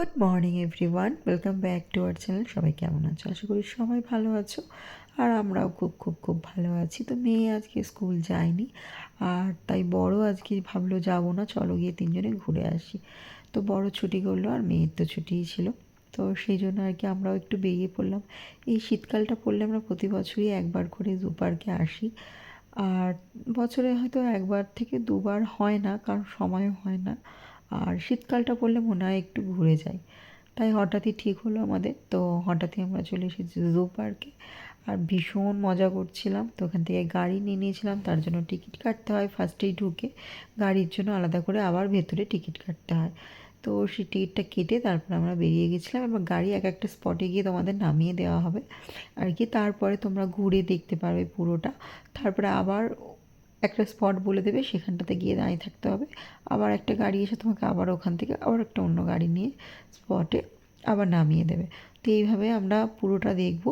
Good morning everyone, welcome back to our channel. সবাই কেমন আছো? আশা করি সবাই ভালো আছো, আর আমরাও খুব খুব খুব ভালো আছি। তো মেয়ে আজকে স্কুল যায়নি, আর তাই বড় আজকে ভাবলো যাবো না, চলো গিয়ে তিনজনে ঘুরে আসি। তো বড় ছুটি করলো, আর মেয়ের তো ছুটিই ছিল। তো সেই জন্য আর কি আমরাও একটু বেরিয়ে পড়লাম। এই শীতকালটা পড়লে আমরা প্রতি বছরই একবার করে জু পার্কে আসি, আর বছরে হয়তো একবার থেকে দুবার হয় না, কারণ সময়ও হয় না। আর শীতকালটা পড়লে মনে হয় একটু ঘুরে যাই, তাই হঠাৎই ঠিক হলো আমাদের। তো হঠাৎই আমরা চলে এসেছি জু পার্কে, আর ভীষণ মজা করছিলাম। তো ওখান থেকে গাড়ি নিয়ে নিয়েছিলাম, তার জন্য টিকিট কাটতে হয় ফার্স্টেই ঢুকে, গাড়ির জন্য আলাদা করে আবার ভেতরে টিকিট কাটতে হয়। তো সেই টিকিটটা কেটে তারপর আমরা বেরিয়ে গেছিলাম, এবার গাড়ি এক একটা স্পটে গিয়ে তোমাদের নামিয়ে দেওয়া হবে আর কি। তারপরে তোমরা ঘুরে দেখতে পারবে পুরোটা। তারপরে আবার একটা স্পট বলে দেবে, সেখানটাতে গিয়ে দাঁড়িয়ে থাকতে হবে। আবার একটা গাড়ি এসে তোমাকে আবার ওখান থেকে আবার একটা অন্য গাড়ি নিয়ে স্পটে আবার নামিয়ে দেবে। তো এইভাবে আমরা পুরোটা দেখব।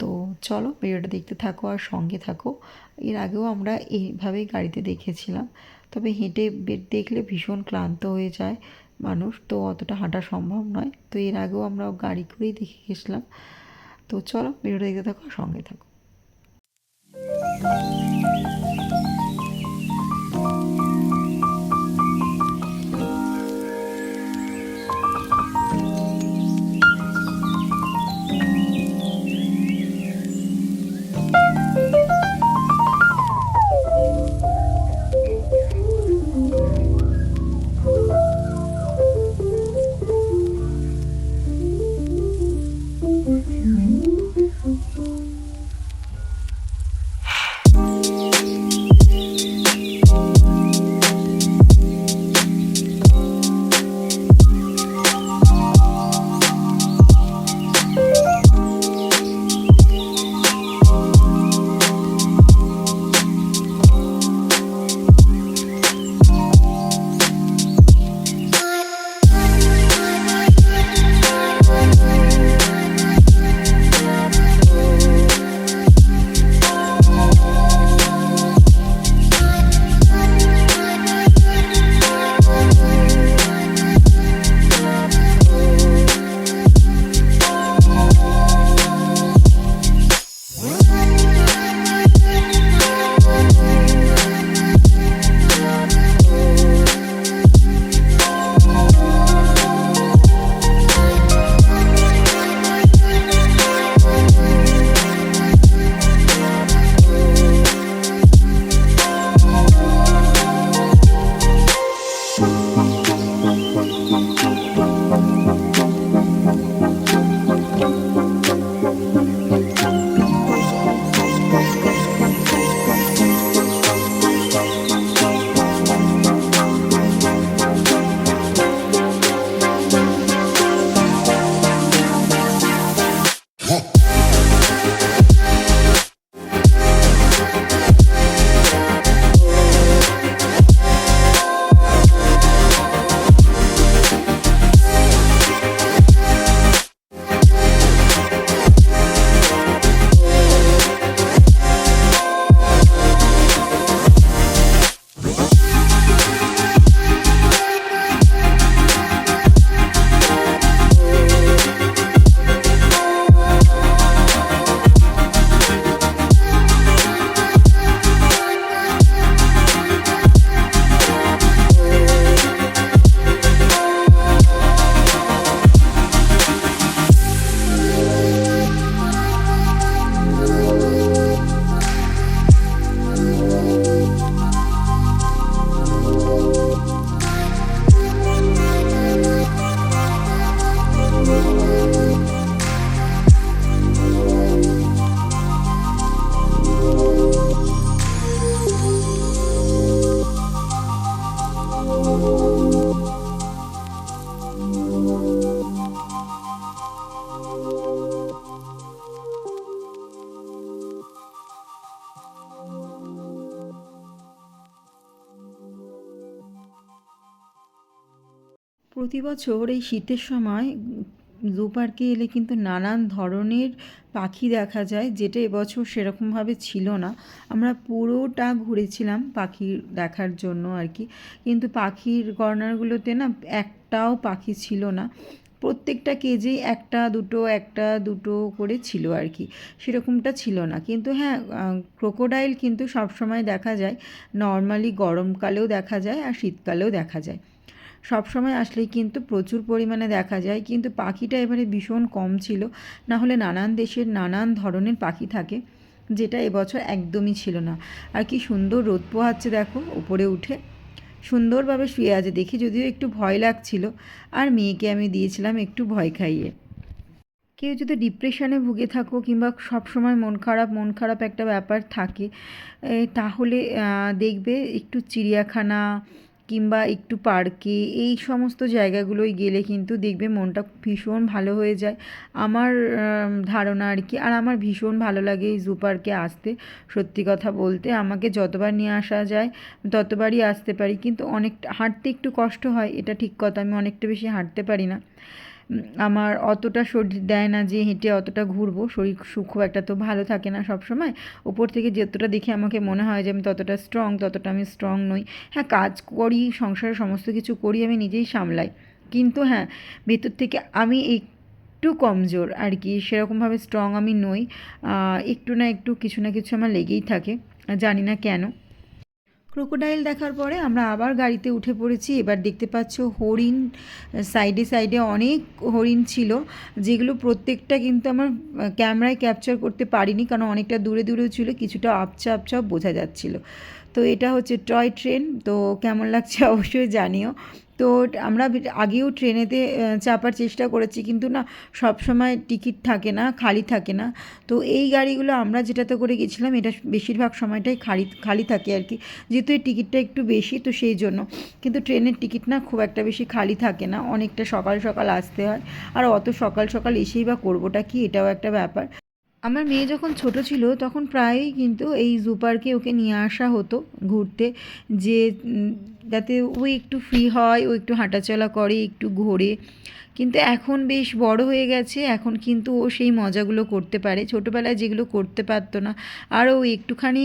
তো চলো ভিডিওটা দেখতে থাকো আর সঙ্গে থাকো। এর আগেও আমরা এইভাবেই গাড়িতে দেখেছিলাম, তবে হেঁটে দেখলে ভীষণ ক্লান্ত হয়ে যায় মানুষ, তো অতটা হাঁটা সম্ভব নয়। তো এর আগেও আমরা গাড়ি করেই দেখে গেছিলাম। তো চলো ভিডিওটা দেখতে থাকো আর সঙ্গে থাকো। প্রতি বছর এই শীতের সময় জু পার্কে এলে কিন্তু নানান ধরনের পাখি দেখা যায়, যেটা এবছর সেরকমভাবে ছিল না। আমরা পুরোটা ঘুরেছিলাম পাখি দেখার জন্য আর কি, কিন্তু পাখির কর্নারগুলোতে না একটাও পাখি ছিল না। প্রত্যেকটা কেজেই একটা দুটো করে ছিল আর কি, সেরকমটা ছিল না। কিন্তু হ্যাঁ, ক্রোকোডাইল কিন্তু সবসময় দেখা যায়, নর্মালি গরমকালেও দেখা যায় আর শীতকালেও দেখা যায়। সব সময় আসলেই কিন্তু প্রচুর পরিমাণে দেখা যায়, কিন্তু পাখিটা এবারে ভীষণ কম ছিল। না হলে নানান দেশের নানান ধরনের পাখি থাকে, যেটা এবছর একদমই ছিল না। আর কি সুন্দর রোদ পোহাচ্ছে দেখো, উপরে উঠে সুন্দরভাবে শুয়ে আছে দেখে, যদিও একটু ভয় লাগছিল। আর মেয়েকে আমি দিয়েছিলাম একটু ভয় খাইয়ে। কেউ যদি ডিপ্রেশনে ভুগে থাকো কিংবা সব সময় মন খারাপ একটা ব্যাপার থাকে, তাহলে দেখবে একটু চিড়িয়াখানা কিংবা একটু পার্কে, এই সমস্ত জায়গাগুলোয় গেলে কিন্তু দেখবে মনটা ভীষণ ভালো হয়ে যায়। আমার ধারণা আর কি। আর আমার ভীষণ ভালো লাগে এই জু পার্কে আসতে। সত্যি কথা বলতে আমাকে যতবার নিয়ে আসা যায় ততবারই আসতে পারি, কিন্তু অনেকটা হাঁটতে একটু কষ্ট হয়, এটা ঠিক কথা। আমি অনেকটা বেশি হাঁটতে পারি না, আমার অতটা শরীর দেয় না যে হেঁটে অতটা ঘুরবো। শরীর খুব একটা তো ভালো থাকে না সব সময়। ওপর থেকে যতটা দেখে আমাকে মনে হয় যে আমি ততটা আমি স্ট্রং নই। হ্যাঁ, কাজ করি, সংসারের সমস্ত কিছু করি, আমি নিজেই সামলাই, কিন্তু হ্যাঁ, ভেতর থেকে আমি একটু কমজোর আর কি, সেরকমভাবে স্ট্রং আমি নই। একটু না একটু কিছু না কিছু আমার লেগেই থাকে, জানি না কেন। ক্রোকোডাইল দেখার পরে আমরা আবার গাড়িতে উঠে পড়েছি। এবার দেখতে পাচ্ছ হরিণ, সাইডে সাইডে অনেক হরিণ ছিল, যেগুলো প্রত্যেকটা কিন্তু আমার ক্যামেরায় ক্যাপচার করতে পারিনি, কারণ অনেকটা দূরে দূরেও ছিল, কিছুটা আপচাও বোঝা যাচ্ছিল। তো এটা হচ্ছে টয় ট্রেন, তো কেমন লাগছে অবশ্যই জানিও। তো আমরা আগেও ট্রেনেতে চাপার চেষ্টা করেছি, কিন্তু না, সব সময় টিকিট থাকে না, খালি থাকে না। তো এই গাড়িগুলো আমরা যেটাতে করে গেছিলাম, এটা বেশিরভাগ সময়টাই খালি খালি থাকে আর কি, যেহেতু এই টিকিটটা একটু বেশি, তো সেই জন্য। কিন্তু ট্রেনের টিকিট না খুব একটা বেশি খালি থাকে না, অনেকটা সকাল সকাল আসতে হয়। আর অত সকাল সকাল এসেই বা করবোটা কি, এটাও একটা ব্যাপার। আমার মেয়ে যখন ছোট ছিল তখন প্রায়ই কিন্তু এই জু পার্কে ওকে নিয়ে আসা হতো ঘুরতে, যে যাতে ও একটু ফ্রি হয়, ও একটু হাঁটাচলা করে, একটু ঘোরে। কিন্তু এখন বেশ বড় হয়ে গেছে, এখন কিন্তু ও সেই মজাগুলো করতে পারে, ছোটোবেলায় যেগুলো করতে পারতো না। আর ও একটুখানি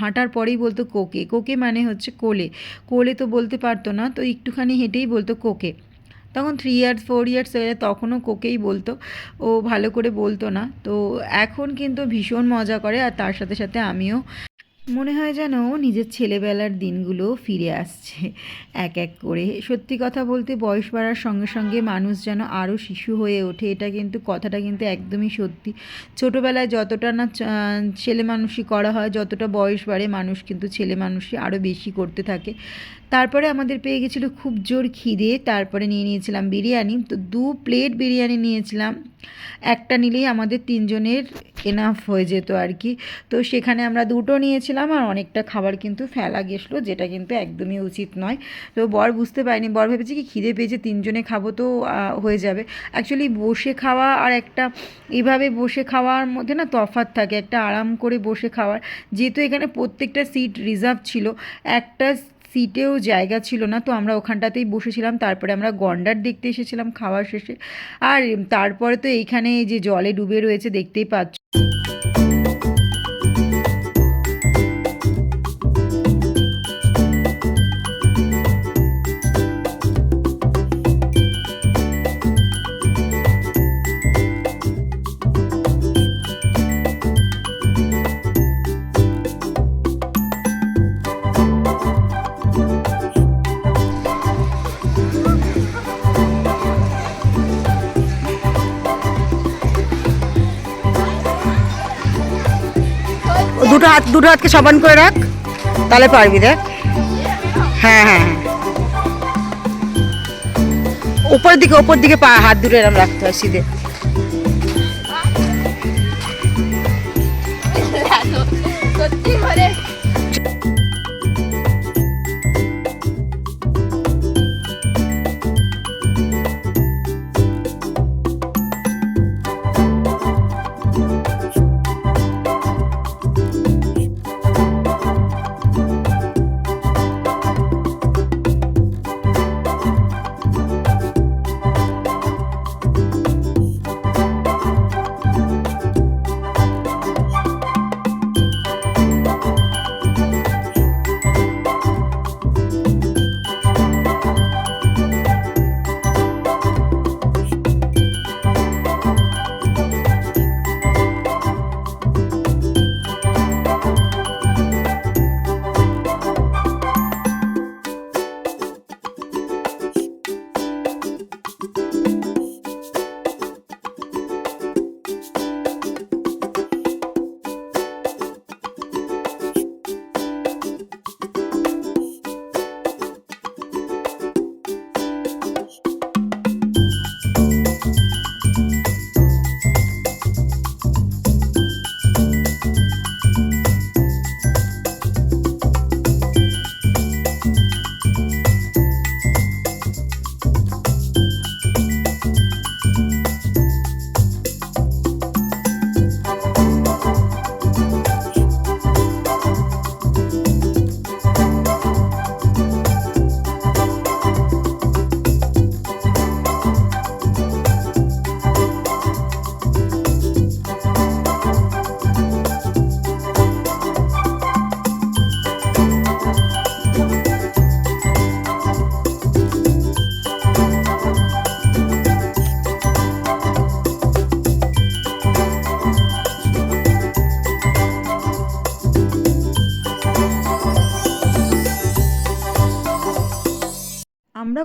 হাঁটার পরেই বলতো কোকে, কোকে মানে হচ্ছে কোলে, কোলে তো বলতে পারতো না, তো একটুখানি হেঁটেই বলতো কোকে। তখন 3 ইয়ার্স 4 ইয়ার্স হয়ে যায়, তখনও কোকেই বলতো, ও ভালো করে বলতো না। তো এখন কিন্তু ভীষণ মজা করে, আর তার সাথে সাথে আমিও। মনে হয় যেন নিজের ছেলেবেলার দিনগুলো ফিরে আসছে এক এক করে। সত্যি কথা বলতে বয়স বাড়ার সঙ্গে সঙ্গে মানুষ যেন আরও শিশু হয়ে ওঠে, এটা কিন্তু কথাটা কিন্তু একদমই সত্যি। ছোটোবেলায় যতটা না ছেলে মানুষই করা হয়, যতটা বয়স বাড়ে মানুষ কিন্তু ছেলে মানুষই আরও বেশি করতে থাকে। তারপরে আমাদের পেয়ে গেছিলো খুব জোর খিদে, তারপরে নিয়ে নিয়েছিলাম বিরিয়ানি। তো 2 প্লেট বিরিয়ানি নিয়েছিলাম, একটা নিলেই আমাদের 3 জনের এনাফ হয়ে যেত আর কি। তো সেখানে আমরা 2টো নিয়েছিলাম, আর অনেকটা খাবার কিন্তু ফেলা গেছিলো, যেটা কিন্তু একদমই উচিত নয়। তো বর বুঝতে পারিনি, বর ভেবেছি কি খিদে পেয়েছে 3 জনে খাবো তো হয়ে যাবে। অ্যাকচুয়ালি বসে খাওয়া আর একটা এভাবে বসে খাওয়ার মধ্যে না তফাৎ থাকে, একটা আরাম করে বসে খাওয়ার। যেহেতু এখানে প্রত্যেকটা সিট রিজার্ভ ছিল, একটা সিটেও জায়গা ছিল না, তো আমরা ওখানটাতেই বসেছিলাম। তারপরে আমরা গন্ডার দেখতে এসেছিলাম খাওয়ার শেষে। আর তারপরে তো এইখানে যে জলে ডুবে রয়েছে দেখতেই পাচ্ছ। দুটো হাতকে সমান করে রাখ, তাহলে পারবি। দেখ, হ্যাঁ হ্যাঁ হ্যাঁ, ওপর দিকে পা হাত দুটো এরম রাখতে হয় সিধে। সত্যি করে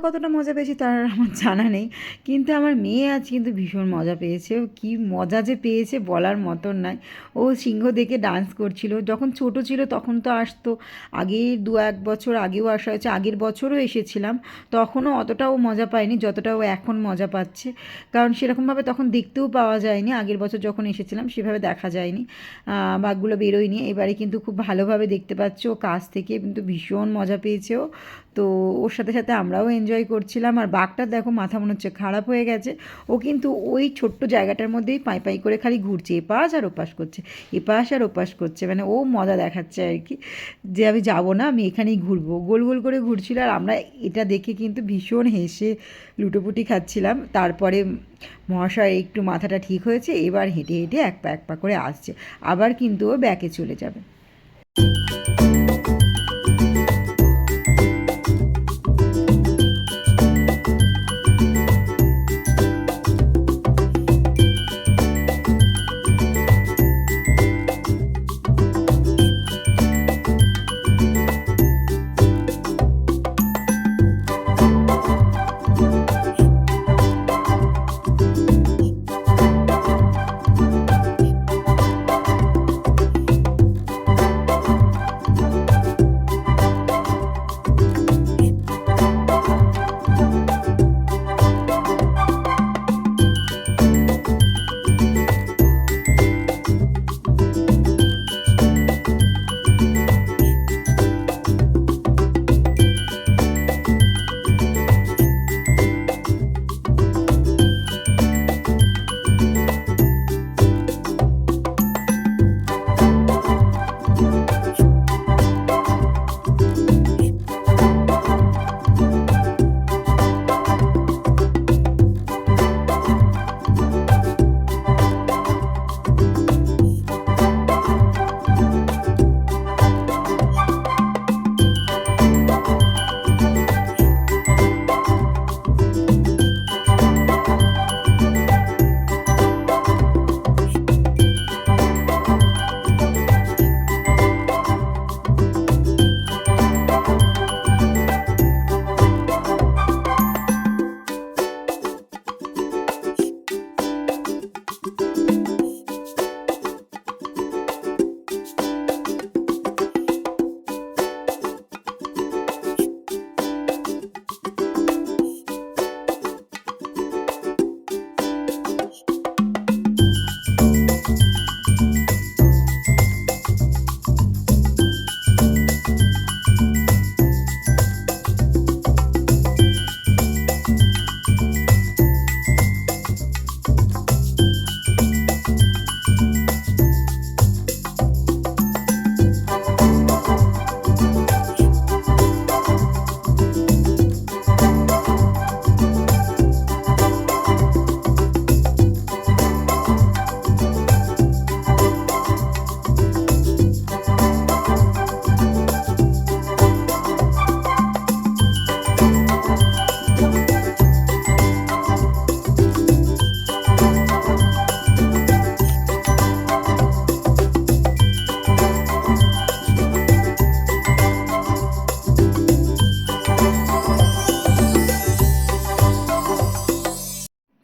কতটা মজা পেয়েছি তার আমার জানা নেই, কিন্তু আমার মেয়ে আজ কিন্তু ভীষণ মজা পেয়েছে। ও কী মজা যে পেয়েছে বলার মতন নয়। ও সিংহ দেখে ডান্স করছিল। যখন ছোট ছিল তখন তো আসতো, আগের 2-1 বছর আগেও আসা হয়েছে, আগের বছরও এসেছিলাম, তখনও অতটাও মজা পায়নি যতটা ও এখন মজা পাচ্ছে। কারণ সেরকমভাবে তখন দেখতেও পাওয়া যায়নি, আগের বছর যখন এসেছিলাম সেভাবে দেখা যায়নি, বাঘগুলো বেরোয়নি। এবারে কিন্তু খুব ভালোভাবে দেখতে পাচ্ছ, ও কাছ থেকে কিন্তু ভীষণ মজা পেয়েছে ও। তো ওর সাথে সাথে আমরাও এনজয় করছিলাম। আর বাঘটার দেখো মাথা মনে হচ্ছে খারাপ হয়ে গেছে, ও কিন্তু ওই ছোট্ট জায়গাটার মধ্যেই পাই পাই করে খালি ঘুরছে, এপাশ আর ওপাশ করছে, এপাশ আর ওপাশ করছে, মানে ও মজা দেখাচ্ছে আর কি, যে আমি যাবো না, আমি এখানেই ঘুরবো। গোল গোল করে ঘুরছিল আর আমরা এটা দেখে কিন্তু ভীষণ হেসে লুটোপুটি খাচ্ছিলাম। তারপরে মহাশয় একটু মাথাটা ঠিক হয়েছে, এবার হেঁটে হেঁটে এক পা করে আসছে, আবার কিন্তু ও ব্যাকে চলে যাবে।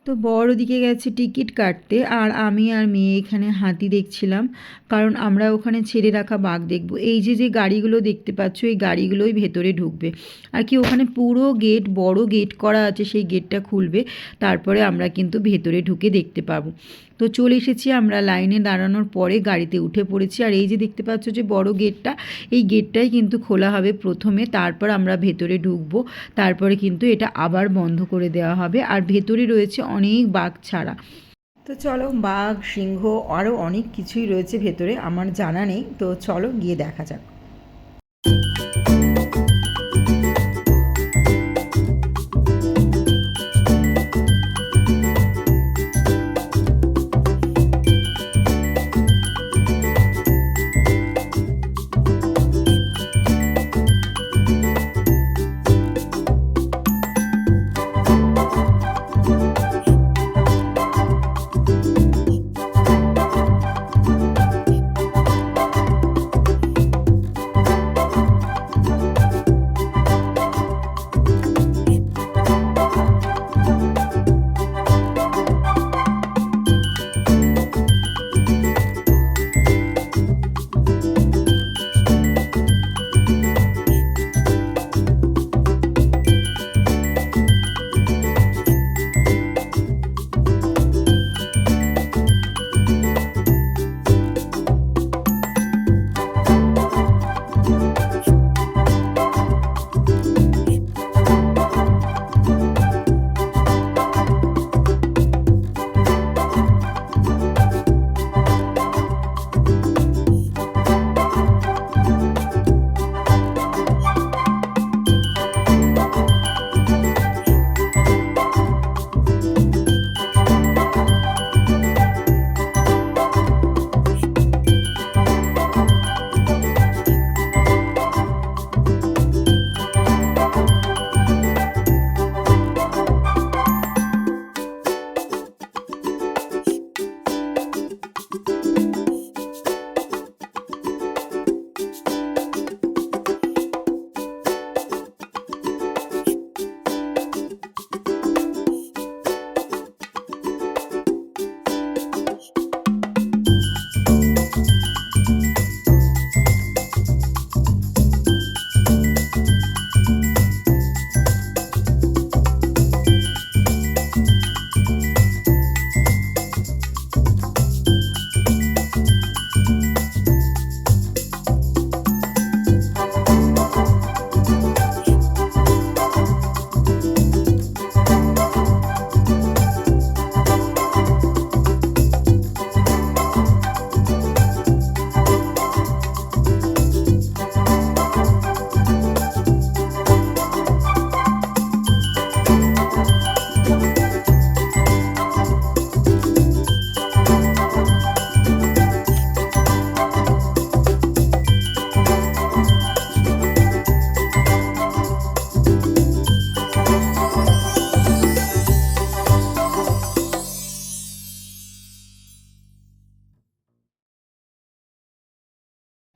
তো বর ওদিকে গেছে টিকিট কাটতে, আর আমি আর মেয়ে এখানে হাতি দেখছিলাম, কারণ আমরা ওখানে ছেড়ে রাখা বাঘ দেখব। এই যে যে গাড়িগুলো দেখতে পাচ্ছ, এই গাড়িগুলোই ভেতরে ঢুকবে আর কি, ওখানে পুরো গেট, বড় গেট করা আছে, সেই গেটটা খুলবে, তারপরে আমরা কিন্তু ভেতরে ঢুকে দেখতে পাবো। তো চলে এসেছি আমরা, লাইনে দাঁড়ানোর পরে গাড়িতে উঠে পড়েছি। আর এই যে দেখতে পাচ্ছ যে বড় গেটটা, এই গেটটাই কিন্তু খোলা হবে প্রথমে, তারপর আমরা ভেতরে ঢুকবো, তারপরে কিন্তু এটা আবার বন্ধ করে দেওয়া হবে। আর ভেতরে রয়েছে অনেক বাঘ ছাড়া। তো চলো, বাঘ, সিংহ, আরও অনেক কিছুই রয়েছে ভেতরে, আমার জানা নেই, তো চলো গিয়ে দেখা যাক।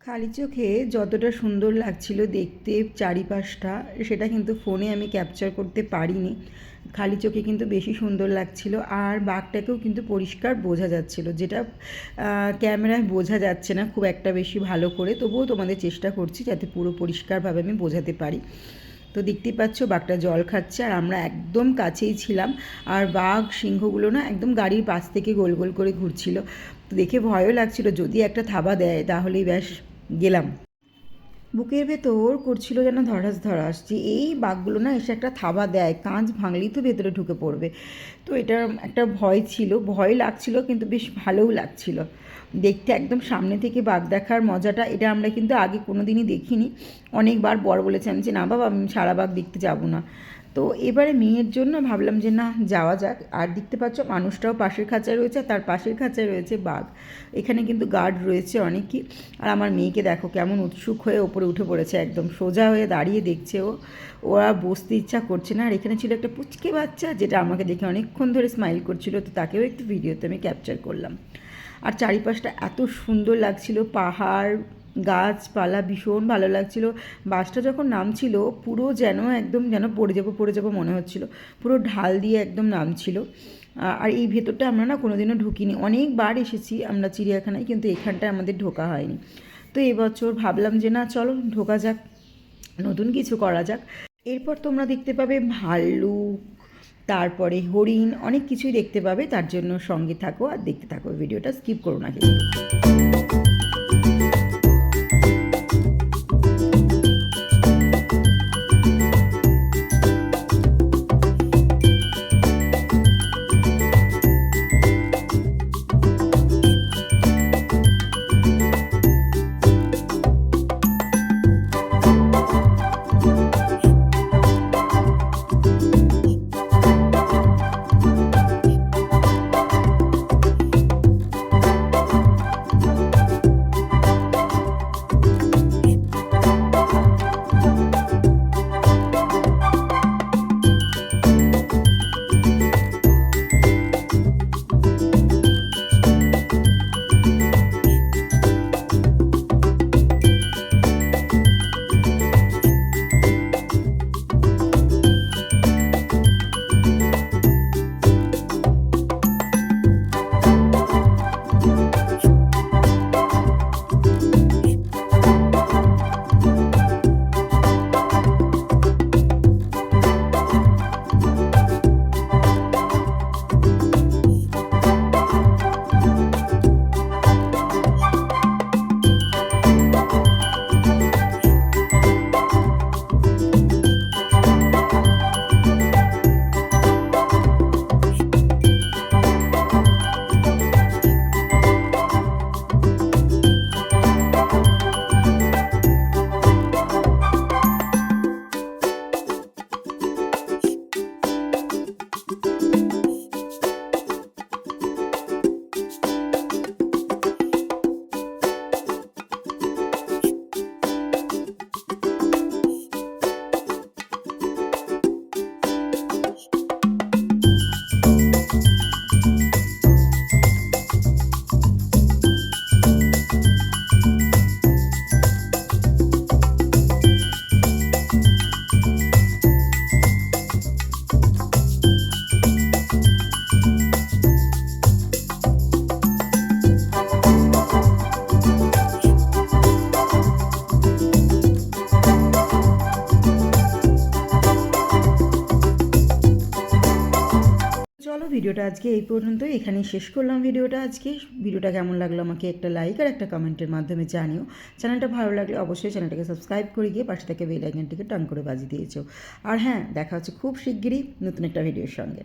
খালি চোখে যতটা সুন্দর লাগছিল দেখতে চারিপাশটা, সেটা কিন্তু ফোনে আমি ক্যাপচার করতে পারিনি। খালি চোখে কিন্তু বেশি সুন্দর লাগছিল, আর বাঘটাকেও কিন্তু পরিষ্কার বোঝা যাচ্ছিল, যেটা ক্যামেরায় বোঝা যাচ্ছে না খুব একটা বেশি ভালো করে। তবুও তোমাদের চেষ্টা করছি যাতে পুরো পরিষ্কারভাবে আমি বোঝাতে পারি। তো দেখতেই পাচ্ছ বাঘটা জল খাচ্ছে, আর আমরা একদম কাছেই ছিলাম। আর বাঘ সিংহগুলো না একদম গাড়ির পাশ থেকে গোল গোল করে ঘুরছিল। তো দেখে ভয়ও লাগছিল, যদি একটা থাবা দেয় তাহলেই ব্যাস গেলাম। বুকের ভেতর করছিল যেন ধরাস ধরাস, যে এই বাঘগুলো না এসে একটা থাবা দেয়, কাঁচ ভাঙলেই তো ভেতরে ঢুকে পড়বে। তো এটা একটা ভয় ছিল, ভয় লাগছিল কিন্তু বেশ ভালোও লাগছিল দেখতে। একদম সামনে থেকে বাঘ দেখার মজাটা, এটা আমরা কিন্তু আগে কোনো দিনই দেখিনি। অনেকবার বর বলেছেন যে না বাবা আমি সারা বাঘ দেখতে যাব না। তো এবারে মেয়ের জন্য ভাবলাম যে না যাওয়া যাক। আর দেখতে পাচ্ছ মানুষটাও পাশের খাঁচায় রয়েছে, আর তার পাশের খাঁচায় রয়েছে বাঘ। এখানে কিন্তু গার্ড রয়েছে অনেকই। আর আমার মেয়েকে দেখো কেমন উৎসুক হয়ে ওপরে উঠে পড়েছে, একদম সোজা হয়ে দাঁড়িয়ে দেখছে ওরা বসতে ইচ্ছা করছে না। আর এখানে ছিল একটা পুচকে বাচ্চা, যেটা আমাকে দেখে অনেকক্ষণ ধরে স্মাইল করছিল, তো তাকেও একটু ভিডিওতে আমি ক্যাপচার করলাম। আর চারিপাশটা এত সুন্দর লাগছিল, পাহাড় গাছপালা ভীষণ ভালো লাগছিল। বাসটা যখন নামছিল পুরো যেন একদম যেন পড়ে যাবো মনে হচ্ছিল, পুরো ঢাল দিয়ে একদম নামছিল। আর এই ভেতরটা আমরা না কোনোদিনও ঢুকিনি, অনেকবার এসেছি আমরা চিড়িয়াখানায়, কিন্তু এখানটায় আমাদের ঢোকা হয়নি। তো এবছর ভাবলাম যে না চলো ঢোকা যাক, নতুন কিছু করা যাক। এরপর তোমরা দেখতে পাবে ভাল্লুক, তারপরে হরিণ, অনেক কিছুই দেখতে পাবে। তার জন্য সঙ্গে থাকো আর দেখতে থাকো, ভিডিওটা স্কিপ করো না কিন্তু। চলো ভিডিওটা আজকে এই পর্যন্তই, এখানেই শেষ করলাম ভিডিওটা আজকে। ভিডিওটা কেমন লাগলো আমাকে একটা লাইক আর একটা কমেন্টের মাধ্যমে জানিও। চ্যানেলটা ভালো লাগলে অবশ্যই চ্যানেলটাকে সাবস্ক্রাইব করে গিয়ে পাশে থেকে বেল আইকনটিকে টান করে বাজিয়ে দিয়েছো। আর হ্যাঁ, দেখা হচ্ছে খুব শিগগিরই নতুন একটা ভিডিওর সঙ্গে।